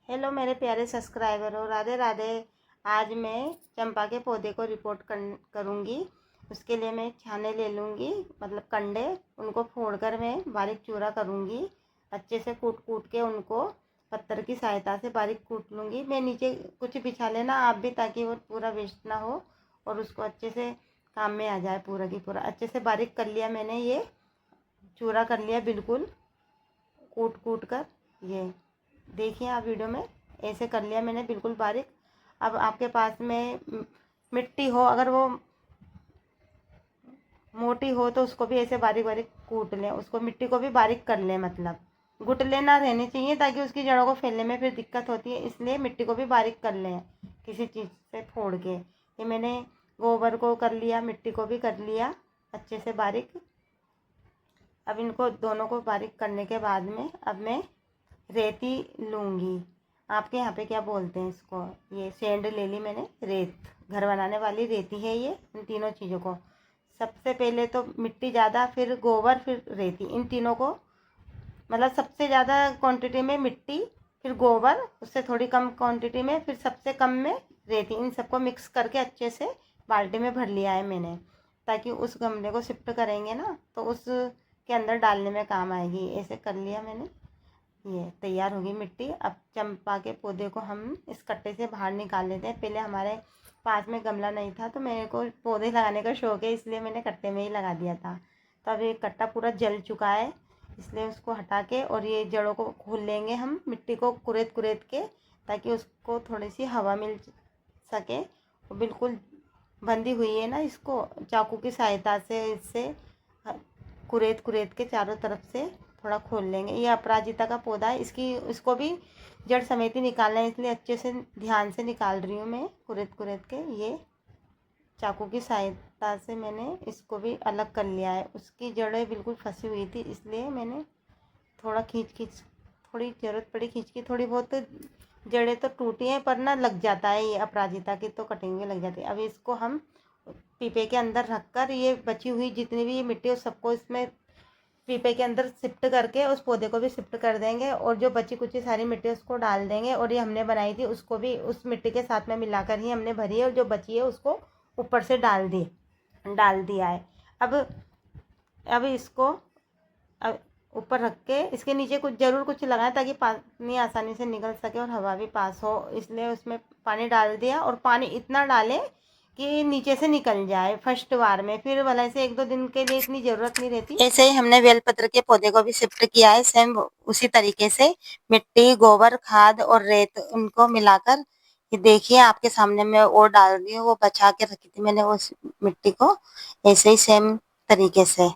Hello मेरे प्यारे सब्सक्राइबरों, राधे राधे। आज मैं चंपा के पौधे को रिपोर्ट करूँगी। उसके लिए मैं छाने ले लूँगी, मतलब कंडे। उनको फोड़कर मैं बारीक चूरा करूँगी। अच्छे से कूट कूट के उनको पत्थर की सहायता से बारीक कूट लूँगी। मैं नीचे कुछ बिछा लेना आप भी, ताकि वो पूरा वेस्ट ना हो और उसको अच्छे से काम में आ जाए। पूरा की पूरा अच्छे से बारीक कर लिया मैंने, ये चूरा कर लिया बिल्कुल कूट कूट कर। ये देखिए आप वीडियो में, ऐसे कर लिया मैंने बिल्कुल बारीक। अब आपके पास में मिट्टी हो, अगर वो मोटी हो तो उसको भी ऐसे बारीक बारीक कूट लें। उसको मिट्टी को भी बारीक कर लें, मतलब गुठले ना रहने चाहिए, ताकि उसकी जड़ों को फैलने में फिर दिक्कत होती है। इसलिए मिट्टी को भी बारीक कर लें किसी चीज़ से फोड़ के। ये मैंने गोबर को कर लिया, मिट्टी को भी कर लिया अच्छे से बारीक। अब इनको दोनों को बारीक करने के बाद में अब मैं रेती लूँगी। आपके यहाँ पे क्या बोलते हैं इसको? ये सेंड ले ली मैंने, रेत, घर बनाने वाली रेती है ये। इन तीनों चीज़ों को सबसे पहले तो मिट्टी ज़्यादा, फिर गोबर, फिर रेती, इन तीनों को, मतलब सबसे ज़्यादा क्वांटिटी में मिट्टी, फिर गोबर, उससे थोड़ी कम क्वांटिटी में, फिर सबसे कम में रेती। इन सबको मिक्स करके अच्छे से बाल्टी में भर लिया है मैंने, ताकि उस गमले को शिफ्ट करेंगे ना तो उसके अंदर डालने में काम आएगी। ऐसे कर लिया मैंने। ये तैयार होगी मिट्टी। अब चंपा के पौधे को हम इस कट्टे से बाहर निकाल लेते हैं। पहले हमारे पास में गमला नहीं था, तो मेरे को पौधे लगाने का शौक है, इसलिए मैंने कट्टे में ही लगा दिया था। तो अब ये कट्टा पूरा जल चुका है, इसलिए उसको हटा के और ये जड़ों को खोल लेंगे हम, मिट्टी को कुरेद कुरेद के, ताकि उसको थोड़ी सी हवा मिल सके। वो बिल्कुल बंधी हुई है ना, इसको चाकू की सहायता से इससे कुरेद कुरेद के चारों तरफ से थोड़ा खोल लेंगे। ये अपराजिता का पौधा है, इसको भी जड़ समेत ही निकालना है, इसलिए अच्छे से ध्यान से निकाल रही हूँ मैं कुरेद कुरेद के। ये चाकू की सहायता से मैंने इसको भी अलग कर लिया है। उसकी जड़ें बिल्कुल फंसी हुई थी, इसलिए मैंने थोड़ा खींच थोड़ी ज़रूरत पड़ी खींच की। थोड़ी बहुत जड़ें तो टूटी हैं, पर ना लग जाता है, ये अपराजिता की तो कटिंग में लग जाती है। अब इसको हम पीपे के अंदर रखकर ये बची हुई जितनी भी ये मिट्टी है सबको इसमें पीपे के अंदर शिफ्ट करके उस पौधे को भी शिफ्ट कर देंगे, और जो बची कुची सारी मिट्टी उसको डाल देंगे। और ये हमने बनाई थी उसको भी उस मिट्टी के साथ में मिलाकर ही हमने भरी है, और जो बची है उसको ऊपर से डाल दिया है। अब इसको ऊपर रख के इसके नीचे कुछ लगाएं, ताकि पानी आसानी से निकल सके और हवा भी पास हो। इसलिए उसमें पानी डाल दिया, और पानी इतना डालें कि नीचे से निकल जाए फर्स्ट बार में, फिर भले से 1-2 दिन के लिए इतनी जरूरत नहीं रहती। ऐसे ही हमने बेलपत्र के पौधे को भी शिफ्ट किया है, सेम उसी तरीके से मिट्टी, गोबर, खाद और रेत उनको मिलाकर। ये देखिए आपके सामने मैं और डाल रही हूँ, वो बचा के रखी थी मैंने उस मिट्टी को, ऐसे ही सेम तरीके से।